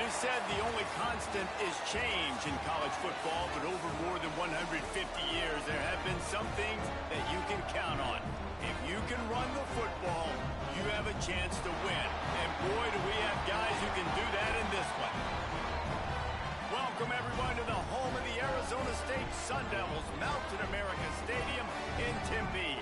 It is said the only constant is change in college football, but over more than 150 years, there have been some things that you can count on. If you can run the football, you have a chance to win. And boy, do we have guys who can do that in this one. Welcome, everyone, to the home of the Arizona State Sun Devils, Mountain America Stadium in Tempe.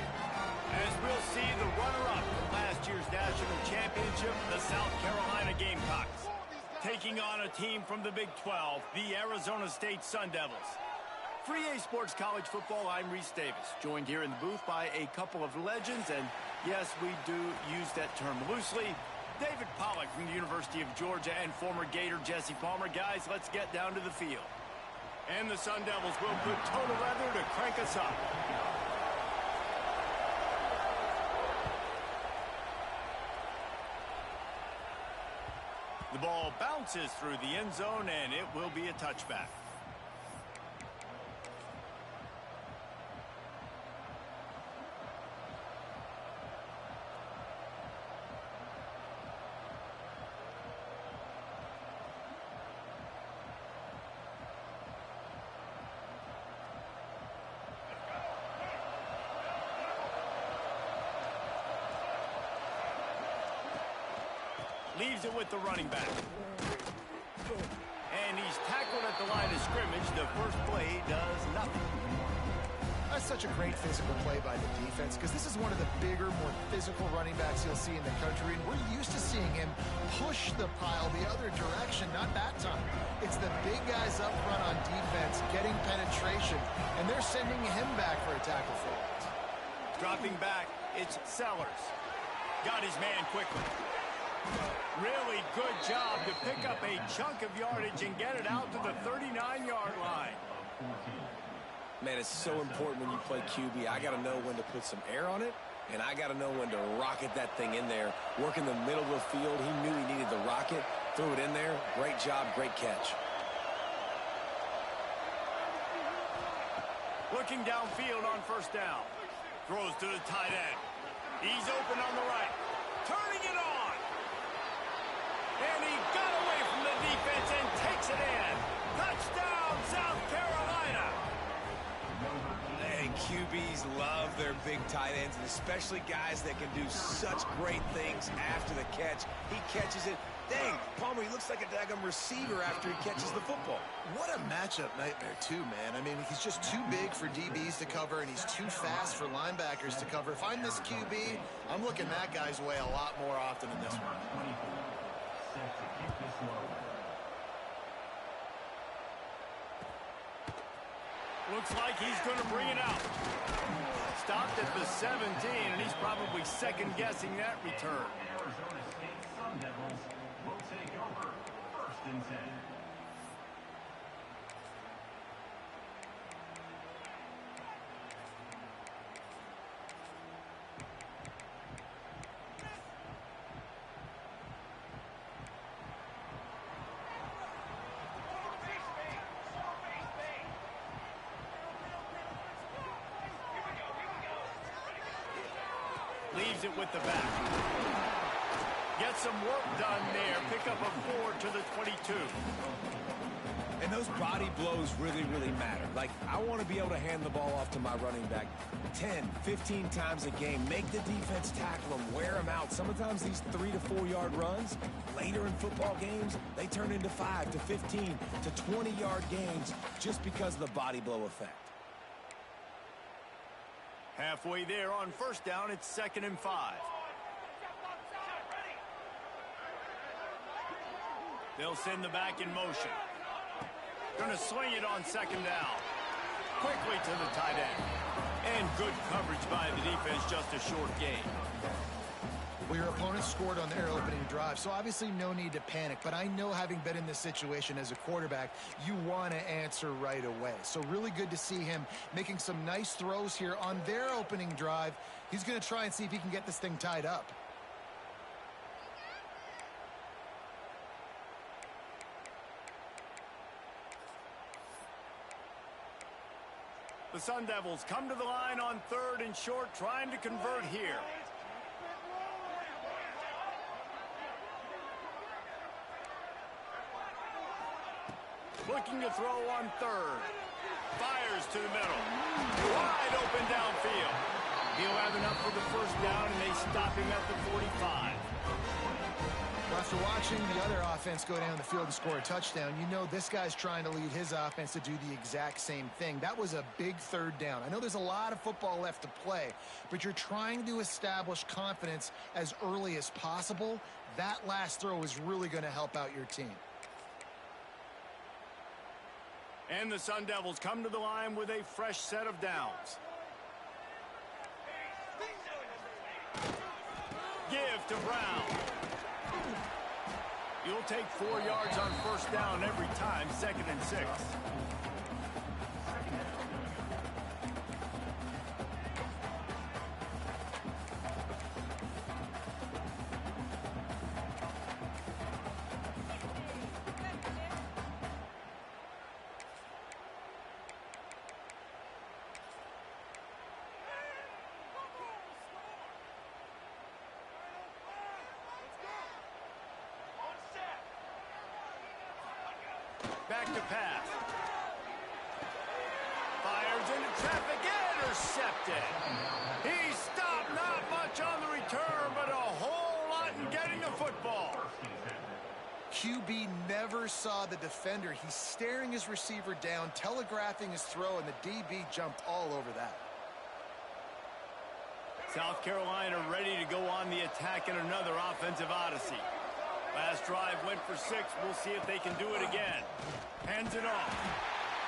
As we'll see the runner-up from last year's national championship, the South Carolina Gamecocks, taking on a team from the Big 12, the Arizona State Sun Devils. For EA Sports College Football, I'm Reese Davis, joined here in the booth by a couple of legends, and yes, we do use that term loosely. David Pollack from the University of Georgia and former Gator Jesse Palmer. Guys, let's get down to the field. And the Sun Devils will put total leather to crank us up. The ball bounces through the end zone, and it will be a touchback. Leaves it with the running back. And he's tackled at the line of scrimmage. The first play does nothing. That's such a great physical play by the defense because this is one of the bigger, more physical running backs you'll see in the country. And we're used to seeing him push the pile the other direction, not that time. It's the big guys up front on defense getting penetration, and they're sending him back for a tackle forward. Dropping back, it's Sellers. Got his man quickly. Really good job to pick up a chunk of yardage and get it out to the 39-yard line. Man, it's so important when you play QB. I got to know when to put some air on it, and I got to know when to rocket that thing in there. Work in the middle of the field. He knew he needed the rocket. Threw it in there. Great job, great catch. Looking downfield on first down. Throws to the tight end. He's open on the right. Turning it on. And he got away from the defense and takes it in. Touchdown, South Carolina. And QBs love their big tight ends, and especially guys that can do such great things after the catch. He catches it. Dang, Palmer, he looks like a daggum receiver after he catches the football. What a matchup nightmare, too, man. I mean, he's just too big for DBs to cover, and he's too fast for linebackers to cover. If I'm this QB, I'm looking that guy's way a lot more often than this one. Looks like he's going to bring it out. Stopped at the 17, and he's probably second-guessing that return. Arizona State Sun Devils will take over 1st and 10. Leaves it with the back. Get some work done there. Pick up a 4 to the 22. And those body blows really, really matter. Like, I want to be able to hand the ball off to my running back 10, 15 times a game. Make the defense tackle them, wear them out. Sometimes these 3 to 4 yard runs, later in football games, they turn into 5 to 15 to 20 yard gains just because of the body blow effect. Halfway there on first down, it's 2nd and 5. They'll send the back in motion. Going to swing it on 2nd down. Quickly to the tight end. And good coverage by the defense, just a short gain. Well, your opponent scored on their opening drive, so obviously no need to panic. But I know, having been in this situation as a quarterback, you want to answer right away. So really good to see him making some nice throws here on their opening drive. He's going to try and see if he can get this thing tied up. The Sun Devils come to the line on 3rd and short, trying to convert here. Looking to throw on third. Fires to the middle. Wide open downfield. He'll have enough for the first down, and they stop him at the 45. After watching the other offense go down the field and score a touchdown, you know this guy's trying to lead his offense to do the exact same thing. That was a big third down. I know there's a lot of football left to play, but you're trying to establish confidence as early as possible. That last throw is really going to help out your team. And the Sun Devils come to the line with a fresh set of downs. Give to Brown. You'll take 4 yards on first down every time, 2nd and 6. Back to pass. Fires into traffic. Intercepted. He stopped, not much on the return, but a whole lot in getting the football. QB never saw the defender. He's staring his receiver down, telegraphing his throw, and the DB jumped all over that. South Carolina ready to go on the attack in another offensive odyssey. Last drive went for 6. We'll see if they can do it again. Hands it off.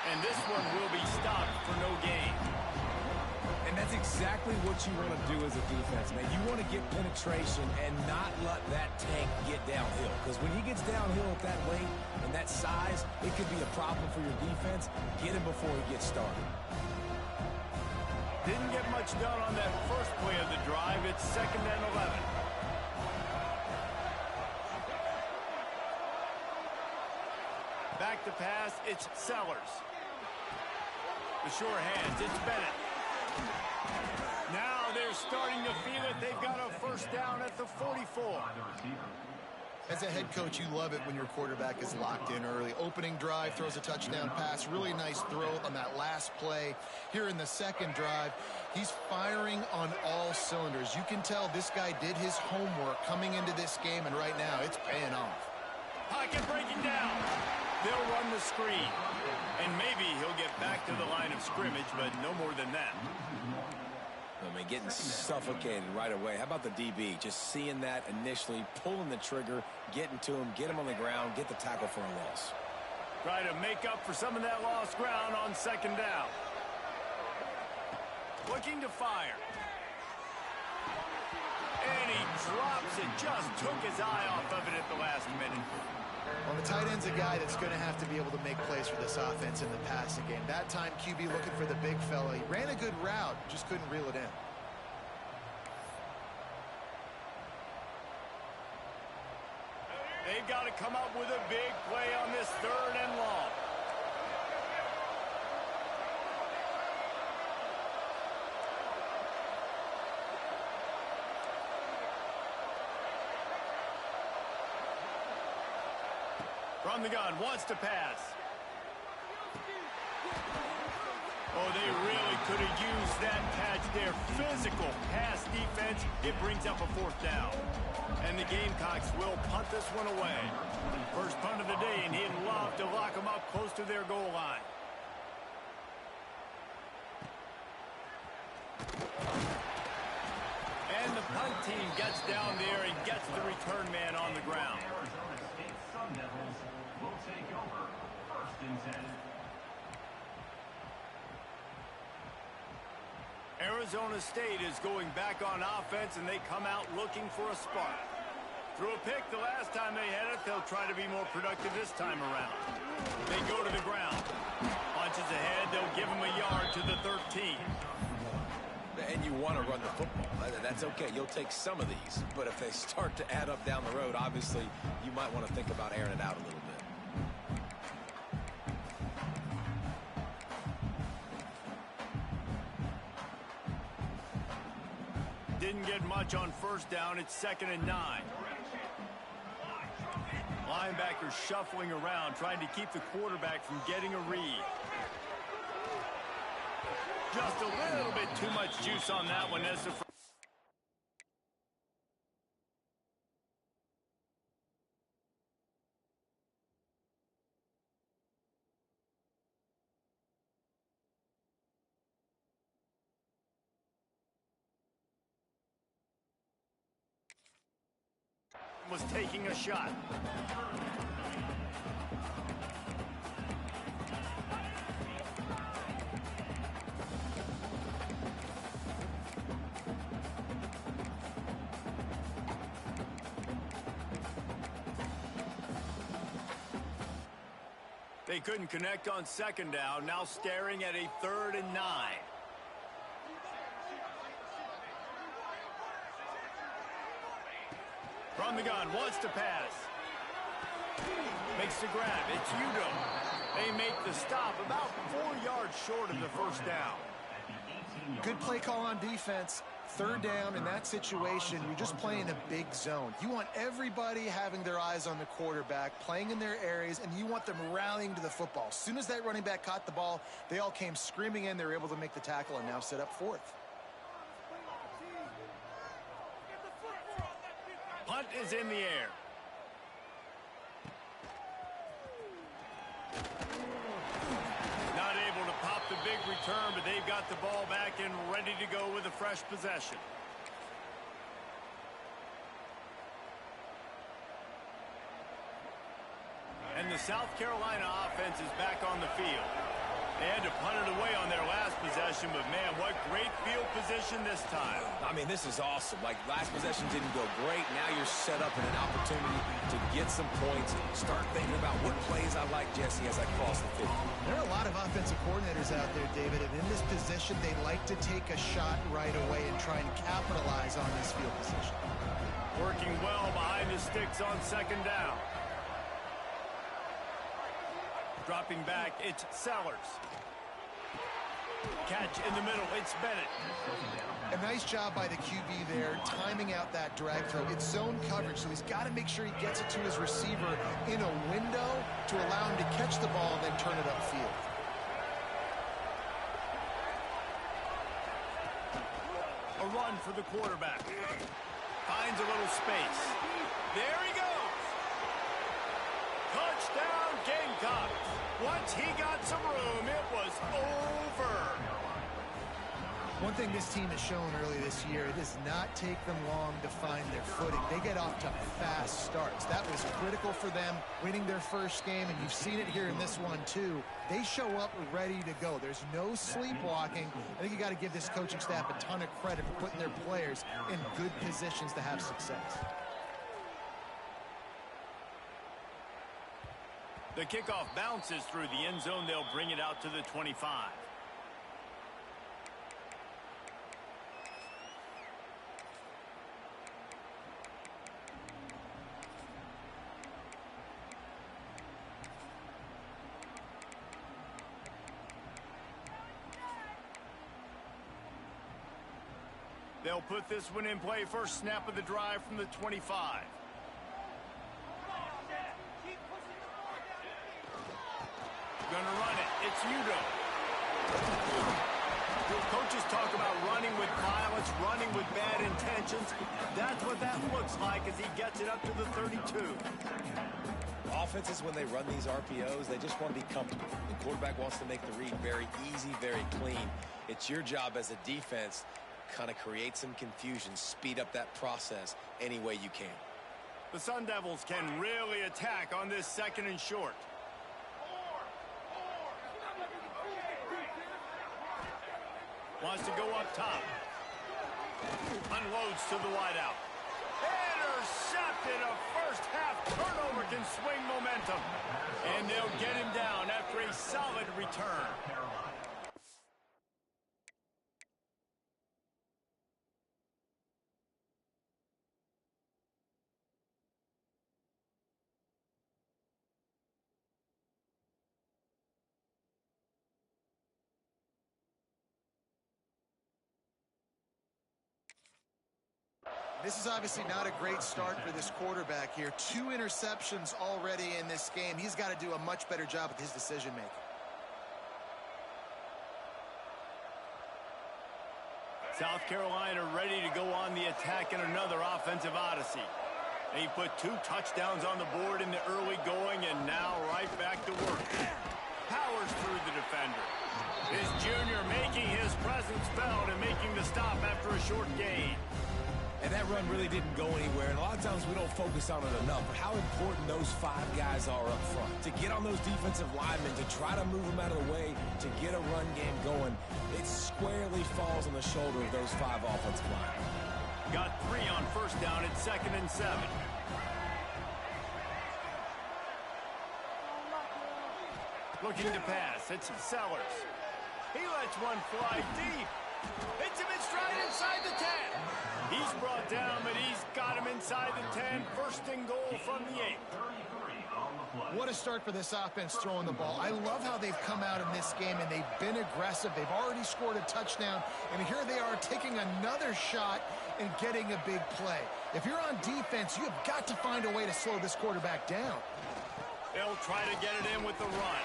And this one will be stopped for no gain. And that's exactly what you want to do as a defense, man. You want to get penetration and not let that tank get downhill. Because when he gets downhill at that length and that size, it could be a problem for your defense. Get him before he gets started. Didn't get much done on that first play of the drive. It's 2nd and 11. Back to pass, it's Sellers. The sure hands, it's Bennett. Now they're starting to feel it. They've got a first down at the 44. As a head coach, you love it when your quarterback is locked in early. Opening drive, throws a touchdown pass. Really nice throw on that last play. Here in the second drive, he's firing on all cylinders. You can tell this guy did his homework coming into this game, and right now it's paying off. Pocket breaking down. They'll run the screen. And maybe he'll get back to the line of scrimmage, but no more than that. I mean, getting suffocated right away. How about the DB? Just seeing that initially, pulling the trigger, getting to him, get him on the ground, get the tackle for a loss. Try to make up for some of that lost ground on 2nd down. Looking to fire. And he drops it. Just took his eye off of it at the last minute. Well, the tight end's a guy that's going to have to be able to make plays for this offense in the passing game. That time, QB looking for the big fella. He ran a good route, just couldn't reel it in. They've got to come up with a big play on this 3rd and long. From the gun, wants to pass. Oh, they really could have used that catch there. Physical pass defense. It brings up a 4th down. And the Gamecocks will punt this one away. First punt of the day, and he'd love to lock them up close to their goal line. And the punt team gets down there and gets the return man on the ground. Arizona State Sun Devils will take over 1st and 10. Arizona State is going back on offense, and they come out looking for a spark. Threw a pick the last time they had it. They'll try to be more productive this time around. They go to the ground. Punches ahead. They'll give him a yard to the 13. And you want to run the football. That's okay. You'll take some of these. But if they start to add up down the road, obviously, you might want to think about airing it out a little bit. Didn't get much on first down. It's 2nd and 9. Linebacker shuffling around, trying to keep the quarterback from getting a read. Just a little bit too much juice on that one. As the was taking a shot. They couldn't connect on second down, now staring at a 3rd and 9. From the gun, wants to pass. Makes the grab, it's Udo. They make the stop about 4 yards short of the first down. Good play call on defense. 3rd down in that situation, you're just playing a big zone. You want everybody having their eyes on the quarterback, playing in their areas, and you want them rallying to the football. As soon as that running back caught the ball, they all came screaming in. They were able to make the tackle and now set up 4th. Punt is in the air. Not able to pop the big return, but they've got the ball back and ready to go with a fresh possession. And the South Carolina offense is back on the field. They had to punt it away on their last possession, but man, what great field position this time. I mean, this is awesome. Like, last possession didn't go great. Now you're set up in an opportunity to get some points. Start thinking about what plays I like, Jesse, as I cross the 50. There are a lot of offensive coordinators out there, David, and in this position, they like to take a shot right away and try and capitalize on this field position. Working well behind the sticks on second down. Dropping back, it's Sellers. Catch in the middle, it's Bennett. A nice job by the QB there, timing out that drag throw. It's zone coverage, so he's got to make sure he gets it to his receiver in a window to allow him to catch the ball and then turn it upfield. A run for the quarterback. Finds a little space. There he goes. Touchdown, Gamecocks. Once he got some room, it was over. One thing this team has shown early this year, it does not take them long to find their footing. They get off to fast starts. That was critical for them winning their first game, and you've seen it here in this one too. They show up ready to go. There's no sleepwalking. I think you got to give this coaching staff a ton of credit for putting their players in good positions to have success. The kickoff bounces through the end zone. They'll bring it out to the 25. They'll put this one in play. First snap of the drive from the 25. Gonna run it. It's Udo. Coaches talk about running with violence, running with bad intentions. That's what that looks like as he gets it up to the 32. Offenses, when they run these RPOs, they just want to be comfortable. The quarterback wants to make the read very easy, very clean. It's your job as a defense to kind of create some confusion, speed up that process any way you can. The Sun Devils can really attack on this 2nd and short. Wants to go up top. Unloads to the wideout. Intercepted. A first-half turnover can swing momentum. And they'll get him down after a solid return. This is obviously not a great start for this quarterback here. 2 interceptions already in this game. He's got to do a much better job with his decision-making. South Carolina ready to go on the attack in another offensive odyssey. They put 2 touchdowns on the board in the early going, and now right back to work. Powers through the defender. This junior making his presence felt and making the stop after a short gain. And that run really didn't go anywhere, and a lot of times we don't focus on it enough, but how important those 5 guys are up front. To get on those defensive linemen, to try to move them out of the way, to get a run game going, it squarely falls on the shoulder of those 5 offensive linemen. Got 3 on first down at 2nd and 7. Looking to pass. It's Sellers. He lets one fly deep. Hits him in stride inside the 10. He's brought down, but he's got him inside the 10. First and goal from the 8. What a start for this offense throwing the ball. I love how they've come out in this game, and they've been aggressive. They've already scored a touchdown, and here they are taking another shot and getting a big play. If you're on defense, you have got to find a way to slow this quarterback down. They'll try to get it in with the run.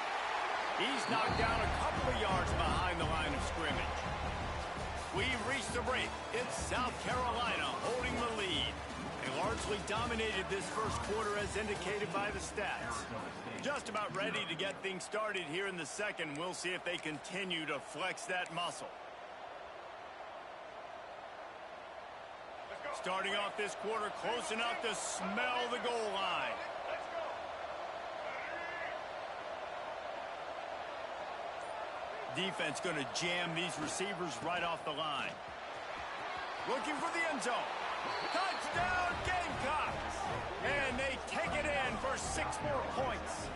He's knocked down a couple of yards behind the line of scrimmage. We've reached the break. It's South Carolina holding the lead. They largely dominated this first quarter as indicated by the stats. Just about ready to get things started here in the second. We'll see if they continue to flex that muscle. Starting off this quarter close enough to smell the goal line. Defense going to jam these receivers right off the line. Looking for the end zone. Touchdown Gamecocks! And they take it in for 6 more points.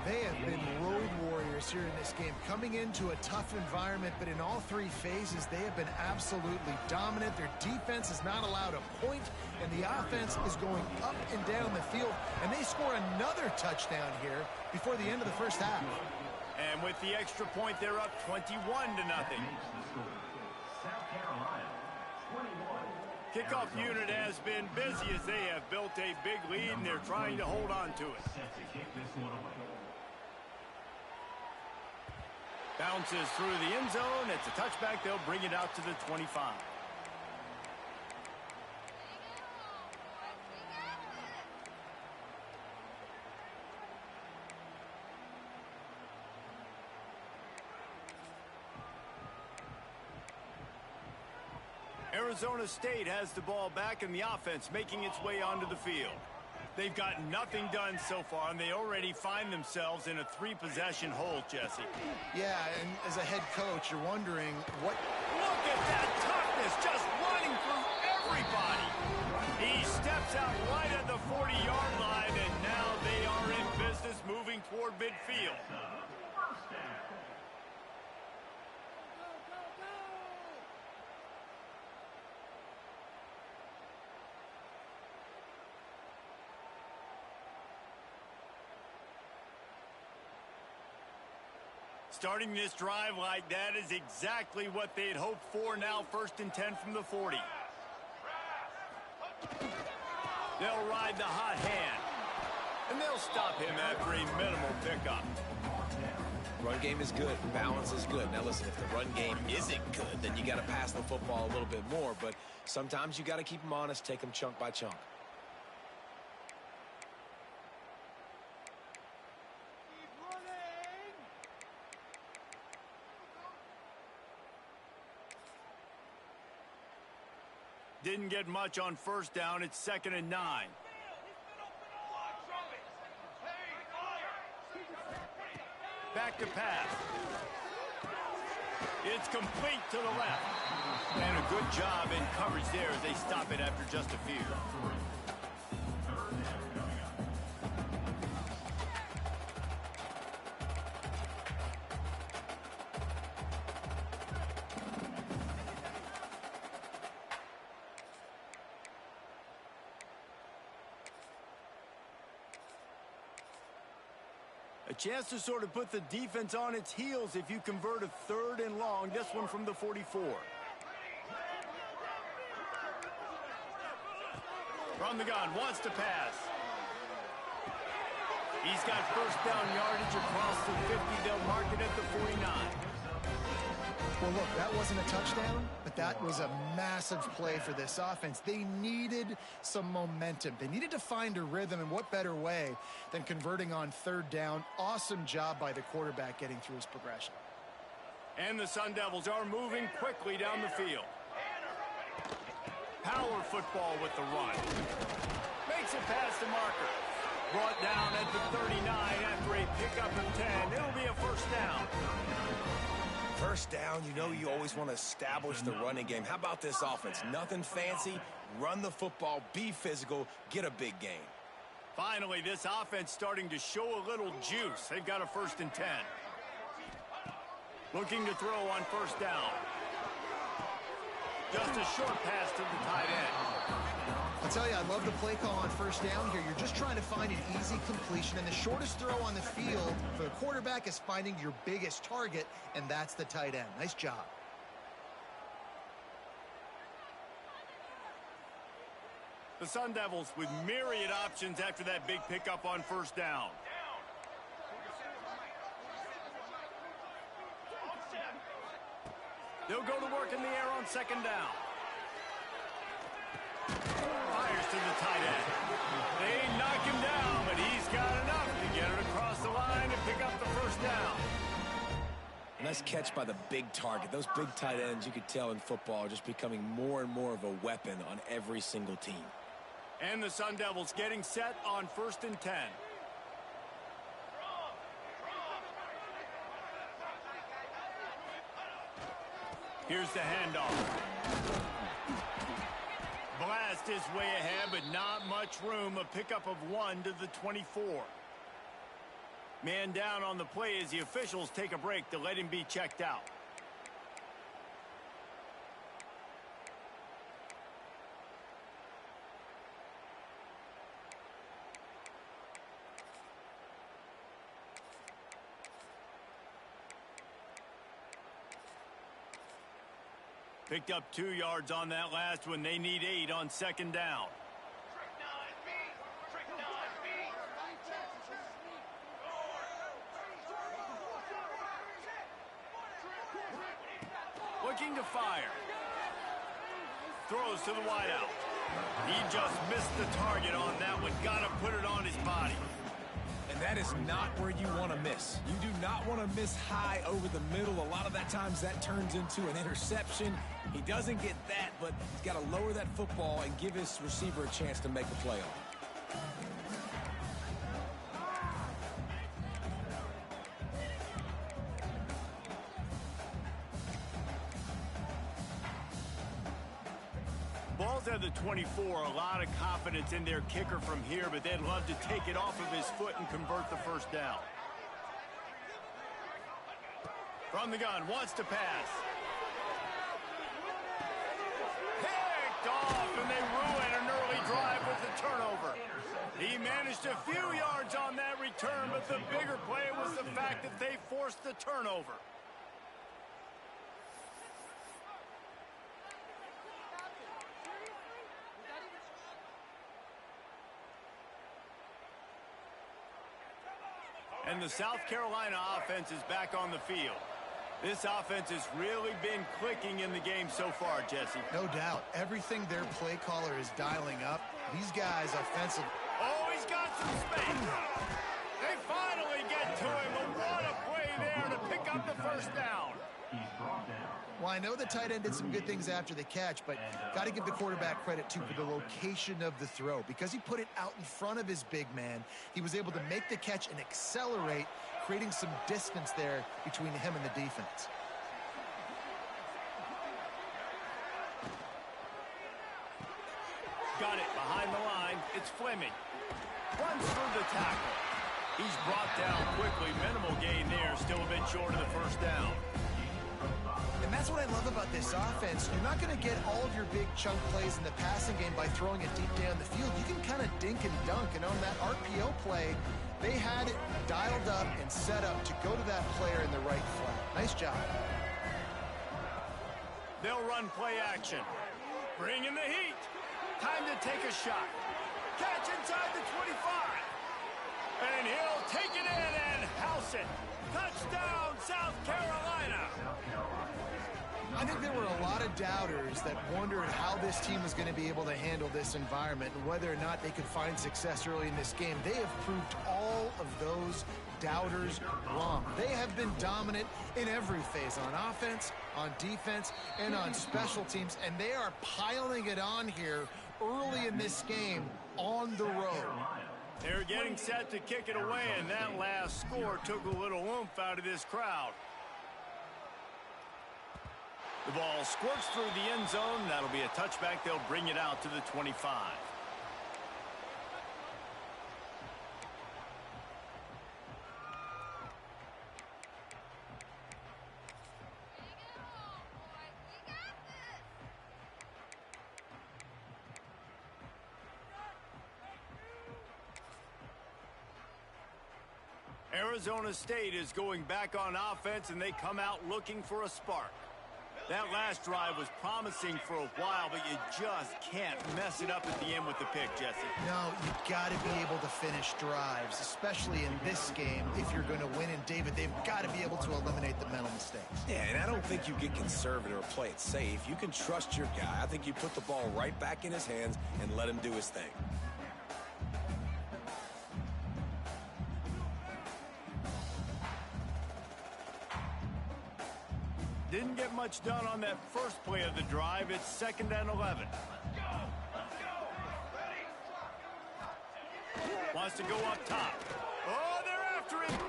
They have been road warriors here in this game, coming into a tough environment, but in all 3 phases, they have been absolutely dominant. Their defense is not allowed a point, and the offense is going up and down the field, and they score another touchdown here before the end of the first half. And with the extra point, they're up 21-0. Kickoff unit has been busy as they have built a big lead, and they're trying to hold on to it. Bounces through the end zone. It's a touchback. They'll bring it out to the 25. Arizona State has the ball back, and the offense making its way onto the field. They've got nothing done so far, and they already find themselves in a 3-possession hole, Jesse. Yeah, and as a head coach, you're wondering what... Look at that toughness, just running through everybody. He steps out right at the 40-yard line, and now they are in business moving toward midfield. Starting this drive like that is exactly what they'd hoped for. Now 1st and 10 from the 40. They'll ride the hot hand. And they'll stop him after a minimal pickup. Run game is good. Balance is good. Now listen, if the run game isn't good, then you got to pass the football a little bit more. But sometimes you got to keep them honest, take them chunk by chunk. Didn't get much on first down. It's 2nd and 9. Back to pass. It's complete to the left. And a good job in coverage there as they stop it after just a few. A chance to sort of put the defense on its heels if you convert a 3rd and long. This one from the 44. From the gun, wants to pass. He's got first down yardage across the 50. They'll mark it at the 49. Well, look, that wasn't a touchdown, but that was a massive play for this offense. They needed some momentum. They needed to find a rhythm, and what better way than converting on third down. Awesome job by the quarterback getting through his progression. And the Sun Devils are moving quickly down the field. Power football with the run. Makes it past the marker. Brought down at the 39 after a pickup of 10. It'll be a first down. First down, you know you always want to establish the running game. How about this offense? Nothing fancy. Run the football, be physical, get a big gain. Finally, this offense starting to show a little juice. They've got a 1st and 10. Looking to throw on first down. Just a short pass to the tight end. I'll tell you, I love the play call on first down here. You're just trying to find an easy completion, and the shortest throw on the field for the quarterback is finding your biggest target, and that's the tight end. Nice job. The Sun Devils with myriad options after that big pickup on first down. They'll go to work in the air on second down. Fires to the tight end. They knock him down, but he's got enough to get it across the line and pick up the first down. Nice catch by the big target. Those big tight ends, you could tell in football, are just becoming more and more of a weapon on every single team. And the Sun Devils getting set on 1st and 10. Here's the handoff. Blast is way ahead, but not much room. A pickup of 1 to the 24. Man down on the play as the officials take a break to let him be checked out. Picked up 2 yards on that last one. They need 8 on second down. Looking to fire. Throws to the wideout. He just missed the target on that one. Got to put it on his body. And that is not where you want to miss. You do not want to miss high over the middle. A lot of that times that turns into an interception. He doesn't get that, but he's got to lower that football and give his receiver a chance to make a play on it. Ball's at the 24. A lot of confidence in their kicker from here, but they'd love to take it off of his foot and convert the first down. From the gun, wants to pass. Picked off, and they ruin an early drive with the turnover. He managed a few yards on that return, but the bigger play was the fact that they forced the turnover. And the South Carolina offense is back on the field. This offense has really been clicking in the game so far, Jesse. No doubt. Everything their play caller is dialing up. These guys offensive. Oh, he's got some space. They finally get to him. But what a play there to pick up the first down. He's brought down. Well, I know the tight end did some good things after the catch, but got to give the quarterback credit, too, for the location of the throw. Because he put it out in front of his big man, he was able to make the catch and accelerate, creating some distance there between him and the defense. Got it behind the line. It's Fleming. Runs through the tackle. He's brought down quickly. Minimal gain there. Still a bit short of the first down. And that's what I love about this offense. You're not going to get all of your big chunk plays in the passing game by throwing it deep down the field. You can kind of dink and dunk. And on that RPO play, they had it dialed up and set up to go to that player in the right flat. Nice job. They'll run play action. Bring in the heat. Time to take a shot. Catch inside the 25. And he'll take it in and house it. Touchdown, South Carolina. I think there were a lot of doubters that wondered how this team was going to be able to handle this environment and whether or not they could find success early in this game. They have proved all of those doubters wrong. They have been dominant in every phase, on offense, on defense, and on special teams, and they are piling it on here early in this game on the road. They're getting set to kick it away, and that last score took a little oomph out of this crowd. The ball squirts through the end zone. That'll be a touchback. They'll bring it out to the 25. Arizona State is going back on offense, and they come out looking for a spark. That last drive was promising for a while, but you just can't mess it up at the end with the pick, Jesse. No, you've got to be able to finish drives, especially in this game. If you're going to win, and David, they've got to be able to eliminate the mental mistakes. Yeah, and I don't think you get conservative or play it safe. You can trust your guy. I think you put the ball right back in his hands and let him do his thing. Didn't get much done on that first play of the drive. It's 2nd and 11. Wants to go up top. Oh, they're after him.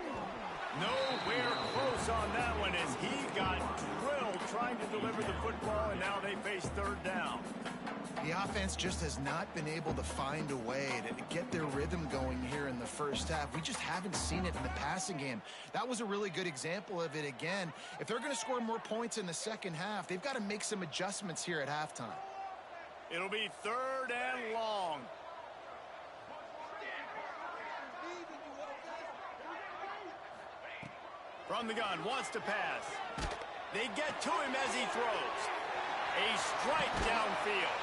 Nowhere close on that one as he got drilled trying to deliver the football, and now they face 3rd down. The offense just has not been able to find a way to get their rhythm going here in the first half. We just haven't seen it in the passing game. That was a really good example of it again. If they're going to score more points in the second half, they've got to make some adjustments here at halftime. It'll be 3rd and long. From the gun, wants to pass. They get to him as he throws. A strike downfield.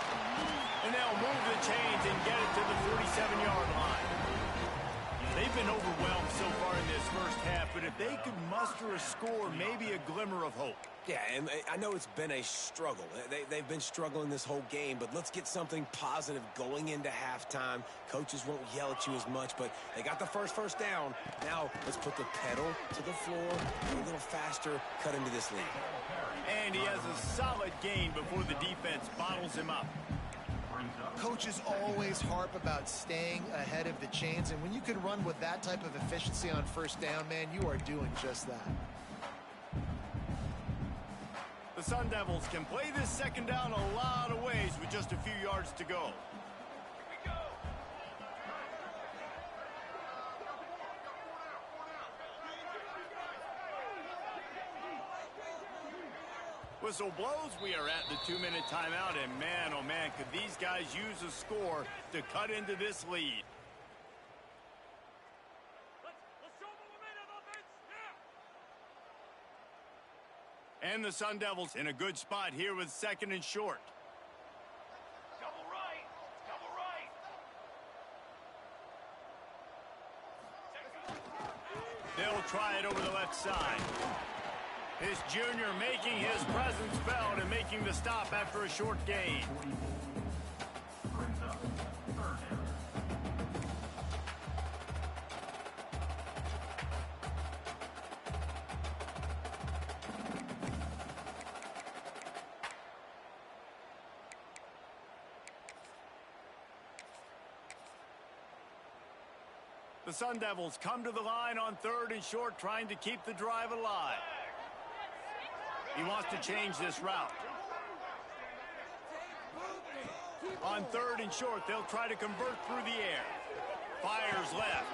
And they'll move the chains and get it to the 47-yard line. They've been overwhelmed so far in this first half, but if they could muster a score, maybe a glimmer of hope. Yeah, and I know it's been a struggle. They've been struggling this whole game, but let's get something positive going into halftime. Coaches won't yell at you as much, but they got the first down. Now let's put the pedal to the floor, go a little faster, cut into this lead. And he has a solid gain before the defense bottles him up. Coaches always harp about staying ahead of the chains, and when you can run with that type of efficiency on first down, man, you are doing just that. The Sun Devils can play this second down a lot of ways with just a few yards to go. Whistle blows. We are at the 2-minute timeout, and man, oh man, could these guys use a score to cut into this lead. And the Sun Devils in a good spot here with 2nd and short. Double right. Double right. They'll try it over the left side. This junior making his presence felt and making the stop after a short gain. Brings up 3rd down. The Sun Devils come to the line on 3rd and short, trying to keep the drive alive. He wants to change this route. On 3rd and short, they'll try to convert through the air. Fires left.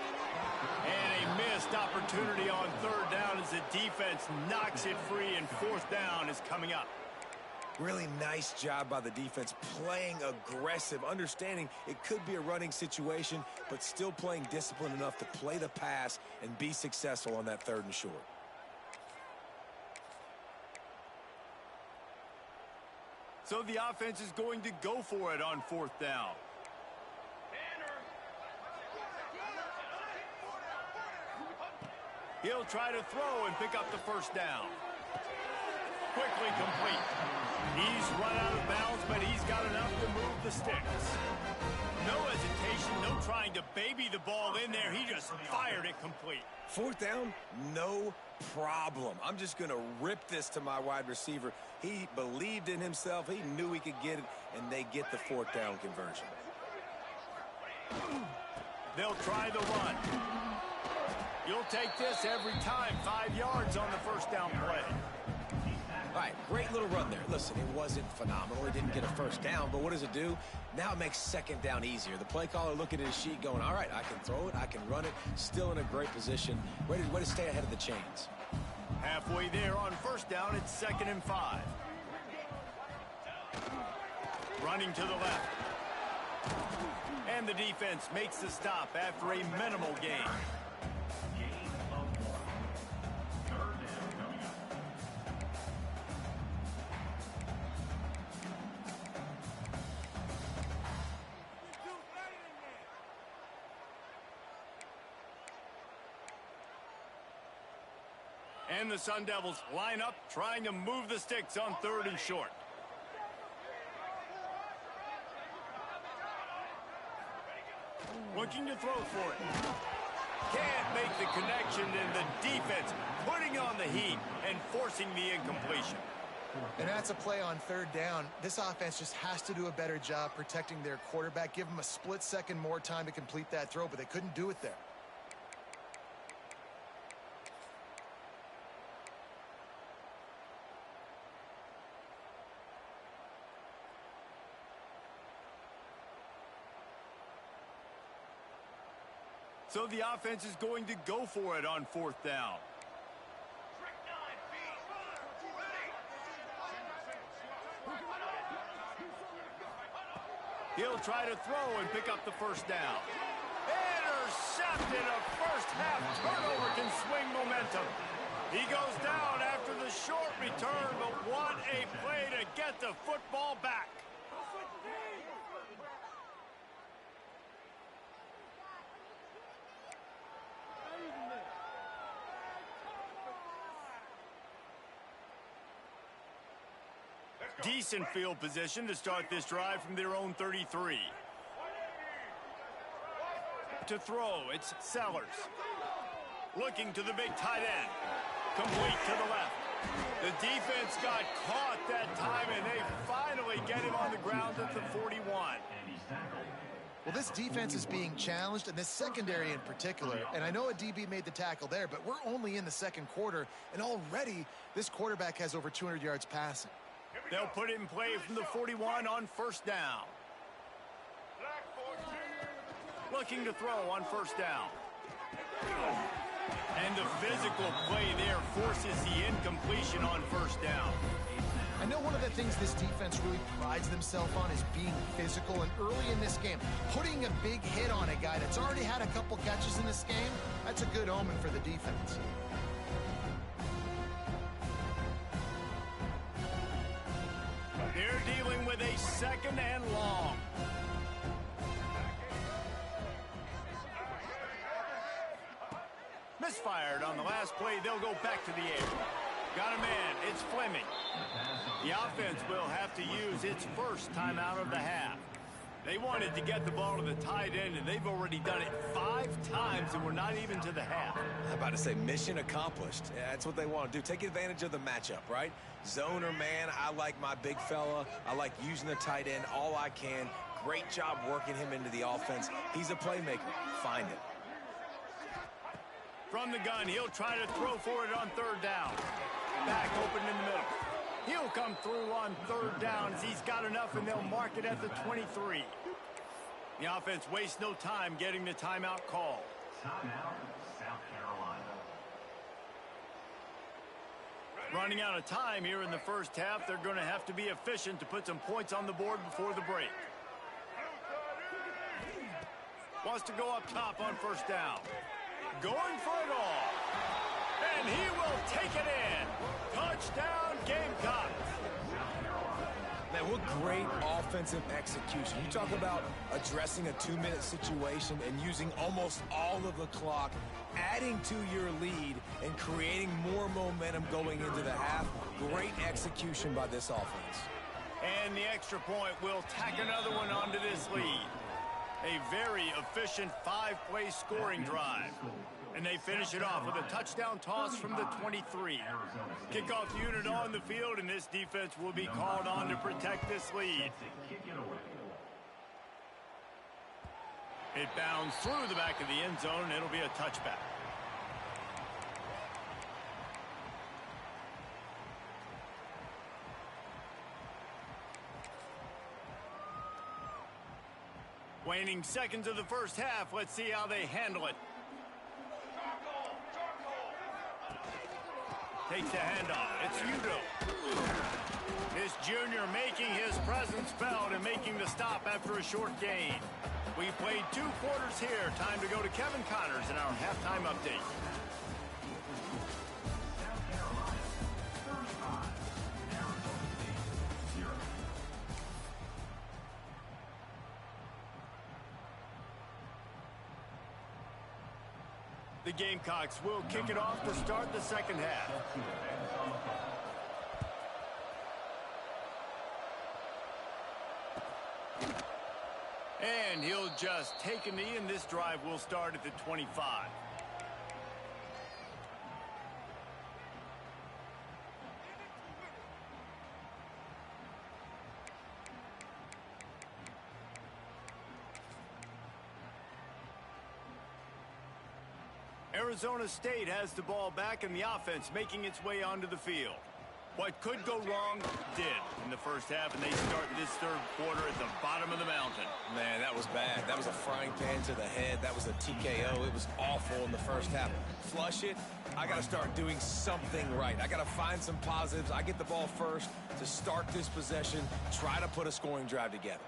And a missed opportunity on 3rd down as the defense knocks it free, and 4th down is coming up. Really nice job by the defense, playing aggressive, understanding it could be a running situation, but still playing disciplined enough to play the pass and be successful on that 3rd and short. So the offense is going to go for it on 4th down. He'll try to throw and pick up the 1st down. Quickly complete. He's run out of bounds, but he's got enough to move the sticks. No hesitation, no trying to baby the ball in there. He just fired it complete. 4th down, no problem. I'm just going to rip this to my wide receiver. He believed in himself. He knew he could get it, and they get the 4th down conversion. They'll try the run. You'll take this every time. 5 yards on the 1st down play. All right, great little run there. Listen, it wasn't phenomenal. He didn't get a 1st down, but what does it do? Now it makes 2nd down easier. The play caller looking at his sheet going, all right, I can throw it, I can run it, still in a great position, ready to stay ahead of the chains. Halfway there on 1st down, it's 2nd and 5. Running to the left. And the defense makes the stop after a minimal gain. And the Sun Devils line up, trying to move the sticks on 3rd and short. Looking to throw for it. Can't make the connection, and the defense putting on the heat and forcing the incompletion. And that's a play on 3rd down. This offense just has to do a better job protecting their quarterback. Give them a split second more time to complete that throw, but they couldn't do it there. So the offense is going to go for it on 4th down. He'll try to throw and pick up the 1st down. Intercepted. A first-half turnover can swing momentum. He goes down after the short return, but what a play to get the football back. Decent field position to start this drive from their own 33. To throw, it's Sellers. Looking to the big tight end. Complete to the left. The defense got caught that time, and they finally get him on the ground at the 41. Well, this defense is being challenged, and this secondary in particular. And I know a DB made the tackle there, but we're only in the 2nd quarter, and already this quarterback has over 200 yards passing. They'll put it in play from the 41 on 1st down. Looking to throw on 1st down. And the physical play there forces the incompletion on 1st down. I know one of the things this defense really prides themselves on is being physical, and early in this game, putting a big hit on a guy that's already had a couple catches in this game, that's a good omen for the defense. They're dealing with a 2nd and long. Misfired on the last play. They'll go back to the air. Got a man. It's Fleming. The offense will have to use its first timeout of the half. They wanted to get the ball to the tight end, and they've already done it 5 times, and we're not even to the half. I'm about to say mission accomplished. Yeah, that's what they want to do. Take advantage of the matchup, right? Zone or man, I like my big fella. I like using the tight end all I can. Great job working him into the offense. He's a playmaker. Find it. From the gun, he'll try to throw for it on 3rd down. Back open in the middle. He'll come through on 3rd down as he's got enough, and they'll mark it at the 23. The offense wastes no time getting the timeout call. Timeout, South Carolina. Running out of time here in the 1st half, they're going to have to be efficient to put some points on the board before the break. Wants to go up top on 1st down. Going for it all. And he will take it in. Touchdown, Gamecocks. Man, what great offensive execution. You talk about addressing a 2-minute situation and using almost all of the clock, adding to your lead, and creating more momentum going into the half. Great execution by this offense. And the extra point will tack another one onto this lead. A very efficient 5-play scoring drive. And they finish it off with a touchdown toss from the 23. Kickoff unit on the field, and this defense will be called on to protect this lead. It bounds through the back of the end zone, and it'll be a touchback. Waning seconds of the first half. Let's see how they handle it. Takes the handoff. It's Udo. This junior making his presence felt and making the stop after a short gain. We played 2 quarters here. Time to go to Kevin Connors in our halftime update. The Gamecocks will kick it off to start the second half. And he'll just take a knee, and this drive will start at the 25. Arizona State has the ball back, and the offense making its way onto the field. What could go wrong did in the first half, and they start this third quarter at the bottom of the mountain. Man, that was bad. That was a frying pan to the head. That was a TKO. It was awful in the first half. Flush it. I got to start doing something right. I got to find some positives. I get the ball first to start this possession, try to put a scoring drive together.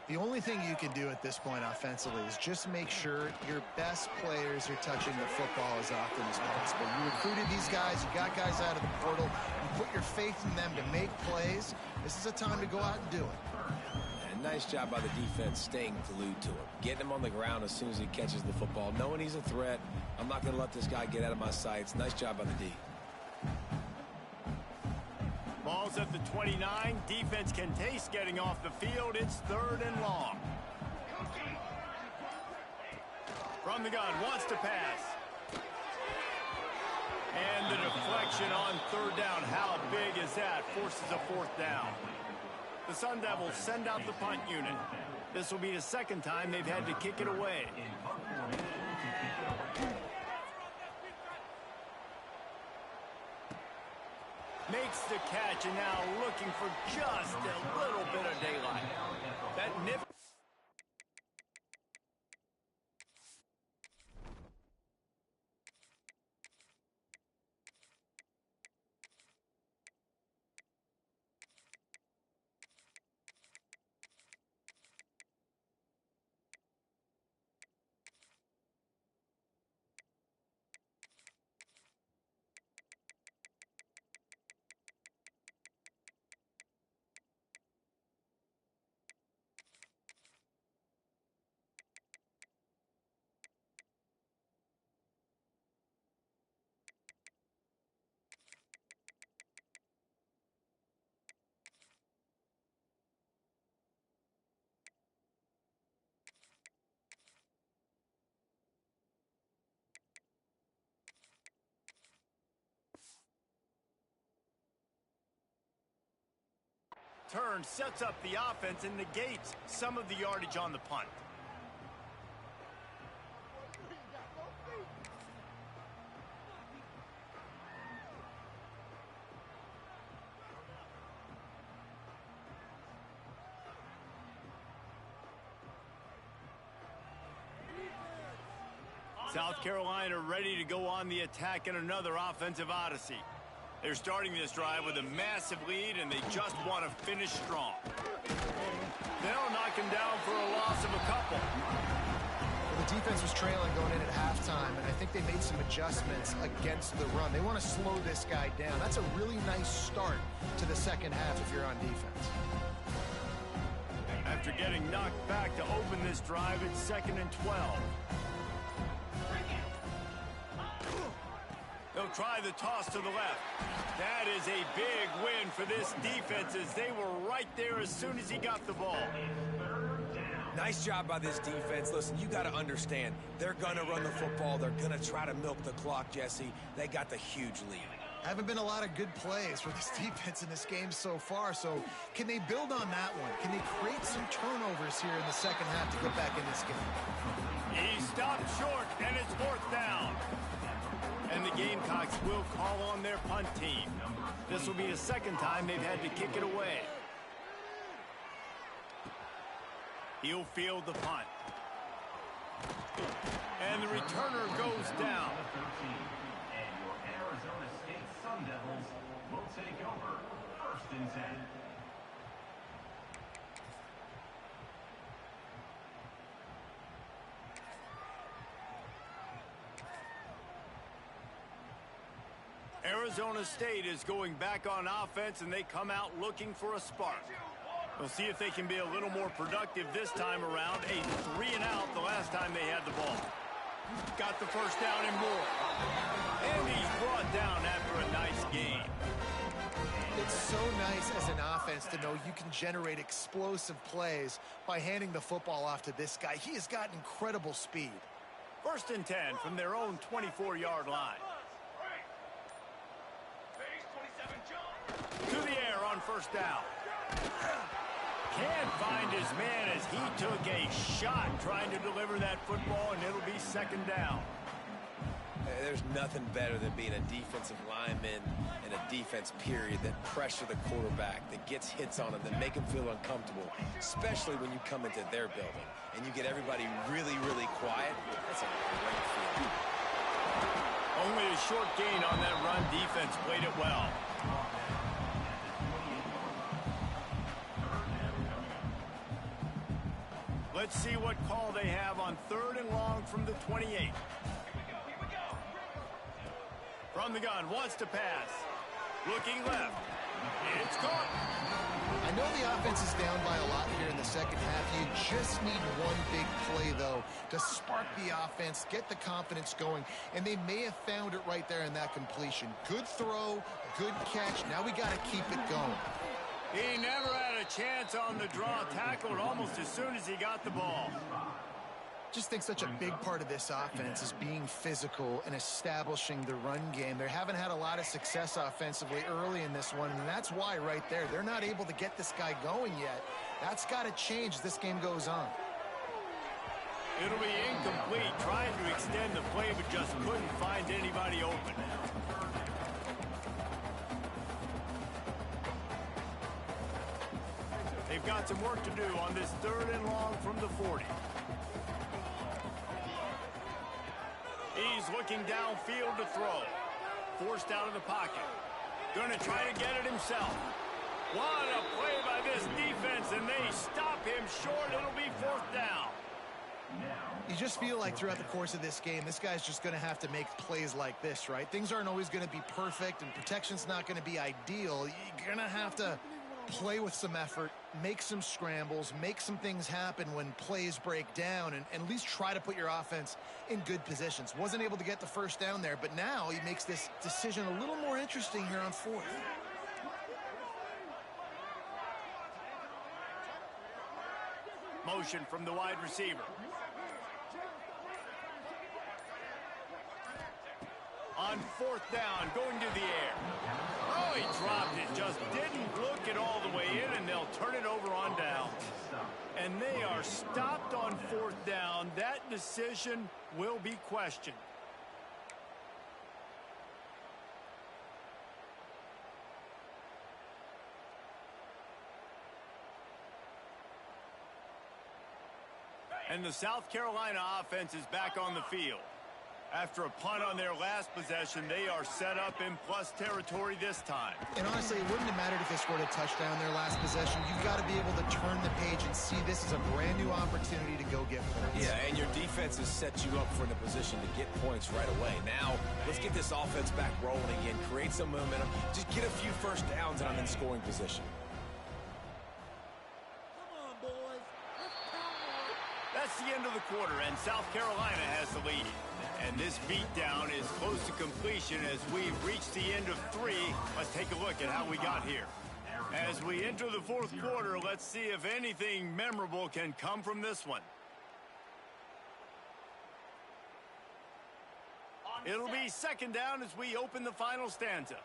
The only thing you can do at this point offensively is just make sure your best players are touching the football as often as possible. You recruited these guys, you got guys out of the portal, you put your faith in them to make plays. This is a time to go out and do it. And nice job by the defense staying glued to him, getting him on the ground as soon as he catches the football, knowing he's a threat. I'm not going to let this guy get out of my sights. Nice job by the D. Ball's at the 29. Defense can taste getting off the field. It's 3rd and long. From the gun, wants to pass. And the deflection on 3rd down. How big is that? Forces a 4th down. The Sun Devils send out the punt unit. This will be the second time they've had to kick it away. Makes the catch, and now looking for just a little bit of daylight. That nip. Turn sets up the offense and negates some of the yardage on the punt. South Carolina ready to go on the attack in another offensive odyssey. They're starting this drive with a massive lead, and they just want to finish strong. They'll knock him down for a loss of a couple. Well, the defense was trailing going in at halftime, and I think they made some adjustments against the run. They want to slow this guy down. That's a really nice start to the second half if you're on defense. after getting knocked back to open this drive at 2nd and 12. They'll try the toss to the left. That is a big win for this defense as they were right there as soon as he got the ball. Nice job by this defense. Listen, you got to understand, they're going to run the football. They're going to try to milk the clock, Jesse. They got the huge lead. Haven't been a lot of good plays for this defense in this game so far, so can they build on that one? Can they create some turnovers here in the second half to get back in this game? He stopped short, and it's 4th down. And the Gamecocks will call on their punt team. This will be the second time they've had to kick it away. He'll field the punt. And the returner goes down. And your Arizona State Sun Devils will take over 1st and 10. Arizona State is going back on offense, and they come out looking for a spark. We'll see if they can be a little more productive this time around. A 3-and-out the last time they had the ball. Got the first down and more. And he's brought down after a nice gain. It's so nice as an offense to know you can generate explosive plays by handing the football off to this guy. He has got incredible speed. 1st and 10 from their own 24-yard line. To the air on 1st down. Can't find his man as he took a shot trying to deliver that football, and it'll be 2nd down. There's nothing better than being a defensive lineman and a defense period that pressure the quarterback, that gets hits on him, that make him feel uncomfortable, especially when you come into their building and you get everybody really, really quiet. That's a great feeling. Only a short gain on that run. Defense played it well. Let's see what call they have on 3rd and long from the 28. From the gun, wants to pass. Looking left. It's caught. I know the offense is down by a lot here in the second half. You just need one big play, though, to spark the offense, get the confidence going, and they may have found it right there in that completion. Good throw, good catch. Now we got to keep it going. He never had a chance on the draw, tackled almost as soon as he got the ball. Just think such a big part of this offense is being physical and establishing the run game. They haven't had a lot of success offensively early in this one, and that's why right there, they're not able to get this guy going yet. That's got to change as this game goes on. It'll be incomplete, trying to extend the play, but just couldn't find anybody open. They've got some work to do on this 3rd and long from the 40. He's looking downfield to throw. Forced out of the pocket. Gonna try to get it himself. What a play by this defense, and they stop him short. It'll be 4th down. You just feel like throughout the course of this game, this guy's just going to have to make plays like this, right? Things aren't always going to be perfect, and protection's not going to be ideal. You're going to have to play with some effort, make some scrambles, make some things happen when plays break down, and at least try to put your offense in good positions. Wasn't able to get the first down there, but now he makes this decision a little more interesting here on 4th. Motion from the wide receiver. On 4th down, going to the air. Oh, he dropped it. Just didn't look it all the way in, and they'll turn it over on down. And they are stopped on 4th down. That decision will be questioned. And the South Carolina offense is back on the field. After a punt on their last possession, they are set up in plus territory this time. And honestly, it wouldn't have mattered if they scored a touchdown their last possession. You've got to be able to turn the page and see this as a brand new opportunity to go get points. Yeah, and your defense has set you up for the position to get points right away. Now, let's get this offense back rolling again, create some momentum, just get a few first downs, and I'm in scoring position. Come on, boys. It's the end of the quarter, and South Carolina has the lead. And this beatdown is close to completion as we've reached the end of 3. Let's take a look at how we got here. As we enter the fourth quarter, let's see if anything memorable can come from this one. It'll be second down as we open the final stanza.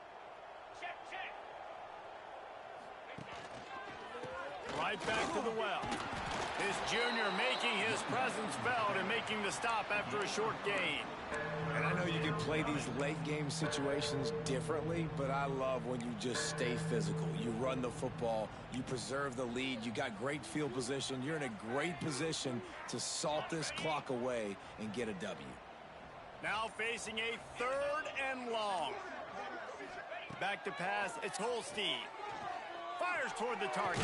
Right back to the well. This junior making his presence felt and making the stop after a short gain. And I know you can play these late game situations differently, but I love when you just stay physical. You run the football, you preserve the lead, you got great field position, you're in a great position to salt this clock away and get a W. Now facing a 3rd and long. Back to pass, it's Holstein. Fires toward the target.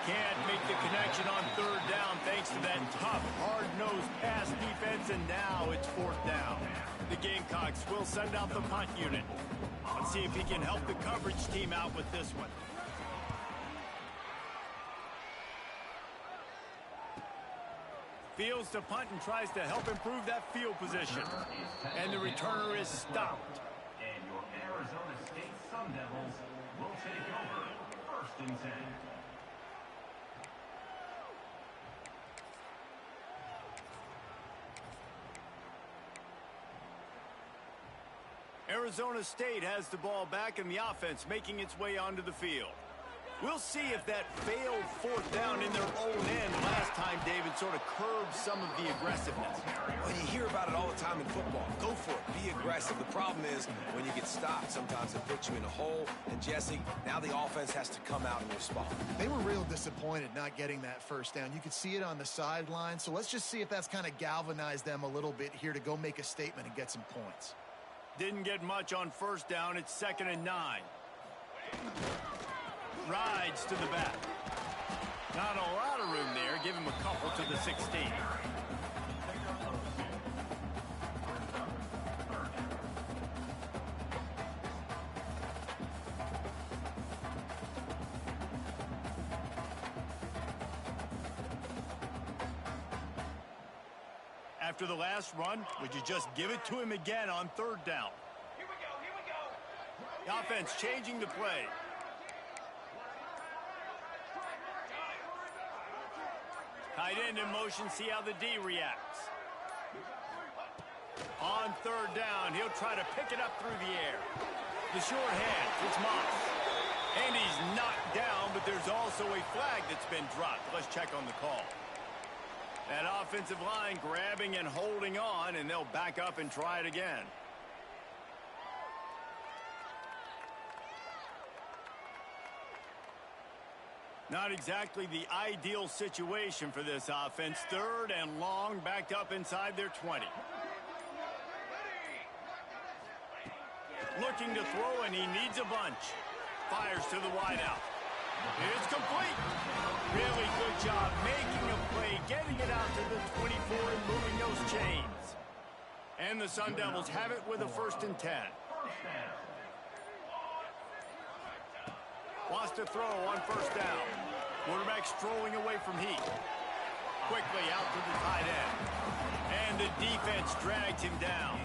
Can't make the connection on 3rd down thanks to that tough, hard-nosed pass defense, and now it's 4th down. The Gamecocks will send out the punt unit. Let's see if he can help the coverage team out with this one. Fields to punt and tries to help improve that field position. And the returner is stopped. And your Arizona State Sun Devils will take over 1st and 10. Arizona State has the ball back and the offense making its way onto the field. We'll see if that failed 4th down in their own end last time, David, sort of curbed some of the aggressiveness. Well, you hear about it all the time in football. Go for it. Be aggressive. The problem is when you get stopped, sometimes it puts you in a hole. And, Jesse, now the offense has to come out and respond. They were real disappointed not getting that 1st down. You could see it on the sideline. So let's just see if that's kind of galvanized them a little bit here to go make a statement and get some points. Didn't get much on 1st down. It's 2nd and 9. Rides to the back. Not a lot of room there. Give him a couple to the 16. After the last run, would you just give it to him again on 3rd down? Here we go. The offense changing the play. Tight end in motion, see how the D reacts. On 3rd down, he'll try to pick it up through the air. The short hand, it's Moss. And he's knocked down, but there's also a flag that's been dropped. Let's check on the call. That offensive line grabbing and holding on, and they'll back up and try it again. Not exactly the ideal situation for this offense. 3rd and long, backed up inside their 20. Looking to throw, and he needs a bunch. Fires to the wideout. It's complete. Really good job making a play, getting it out to the 24 and moving those chains. And the Sun Devils have it with a 1st and 10. Wants to throw on 1st down. Quarterback strolling away from heat. Quickly out to the tight end. And the defense drags him down.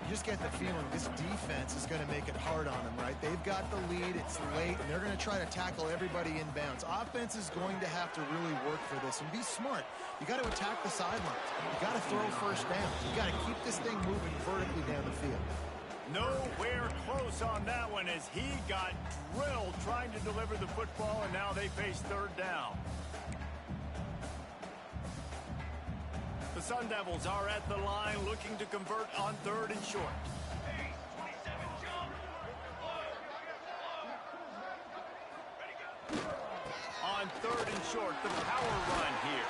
You just get the feeling this defense is going to make it hard on them, right? They've got the lead, it's late, and they're going to try to tackle everybody inbounds. Offense is going to have to really work for this and be smart. You got to attack the sidelines. You got to throw 1st down. You got to keep this thing moving vertically down the field. Nowhere close on that one as he got drilled trying to deliver the football, and now they face 3rd down. The Sun Devils are at the line looking to convert on 3rd and short. On 3rd and short, the power run here.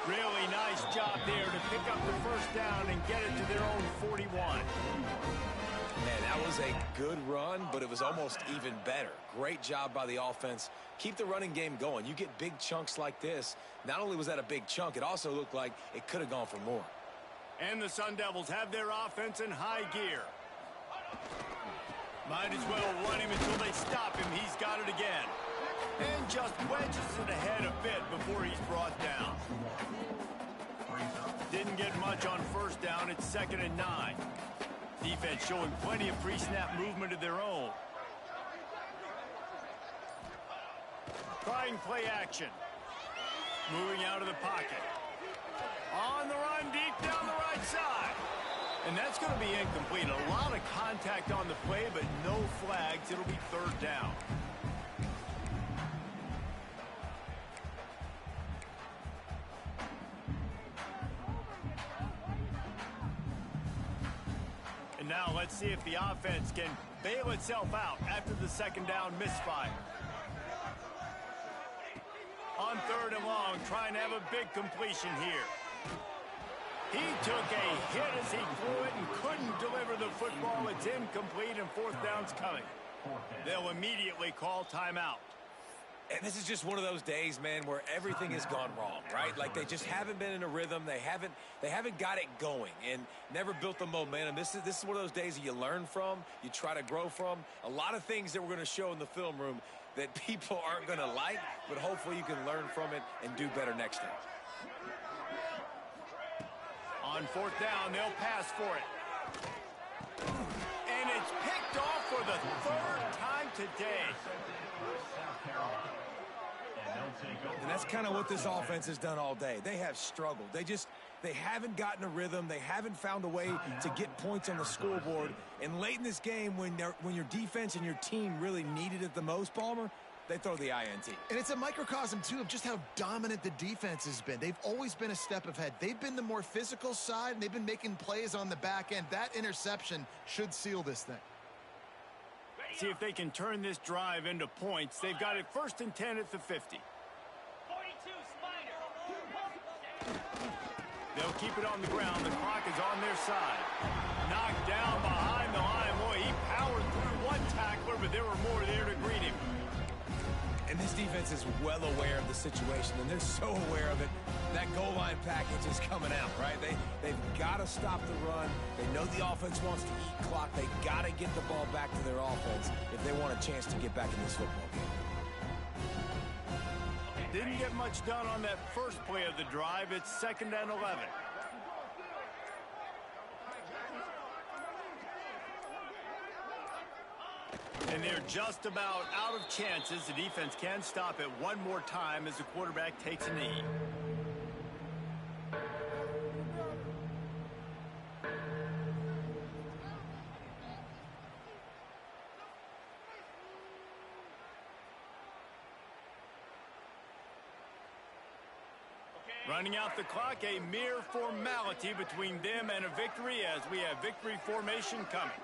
Really nice job there to pick up the 1st down and get it to their own 41. Man, that was a good run, but it was almost even better. Great job by the offense. Keep the running game going. You get big chunks like this. Not only was that a big chunk, it also looked like it could have gone for more. And the Sun Devils have their offense in high gear. Might as well run him until they stop him. He's got it again. And just wedges it ahead a bit before he's brought down. Didn't get much on first down. It's 2nd and 9. Defense showing plenty of pre-snap movement of their own. Trying play action. Moving out of the pocket. On the run, deep down the right side. And that's going to be incomplete. A lot of contact on the play, but no flags. It'll be 3rd down. And now let's see if the offense can bail itself out after the 2nd down misfire. On 3rd and long, trying to have a big completion here. He took a hit as he threw it and couldn't deliver the football. It's incomplete and 4th down's coming. They'll immediately call timeout. And this is just one of those days, man, where everything has gone wrong, right? Like they just haven't been in a rhythm. They haven't got it going and never built the momentum. This is one of those days that you learn from, you try to grow from. A lot of things that we're going to show in the film room that people aren't going to like, but hopefully you can learn from it and do better next time. On 4th down, they'll pass for it. And it's picked off for the 3rd time today. And that's kind of what this offense has done all day. They have struggled. They haven't gotten a rhythm. They haven't found a way to get points on the scoreboard. And late in this game, when your defense and your team really needed it the most, Palmer, they throw the INT. And it's a microcosm, too, of just how dominant the defense has been. They've always been a step ahead. They've been the more physical side, and they've been making plays on the back end. That interception should seal this thing. See if they can turn this drive into points. They've got it 1st and 10 at the 50. 42, Spider. They'll keep it on the ground. The clock is on their side. Knocked down behind the line. Boy, he powered through one tackler, but there were more there to greet him. And this defense is well aware of the situation, and they're so aware of it. That goal line package is coming out, right? They've got to stop the run. They know the offense wants to eat clock. They got to get the ball back to their offense if they want a chance to get back in this football game. Didn't get much done on that first play of the drive. It's 2nd and 11. And they're just about out of chances. The defense can stop it one more time as the quarterback takes a knee. Running out the clock, a mere formality between them and a victory as we have victory formation coming.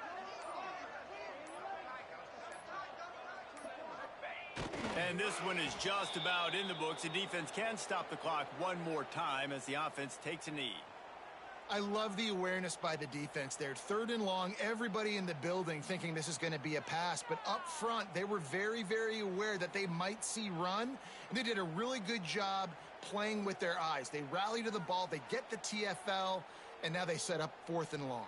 And this one is just about in the books. The defense can stop the clock one more time as the offense takes a knee. I love the awareness by the defense there. 3rd and long, everybody in the building thinking this is going to be a pass. But up front, they were very, very aware that they might see run. And they did a really good job playing with their eyes. They rally to the ball, they get the TFL, and now they set up 4th and long.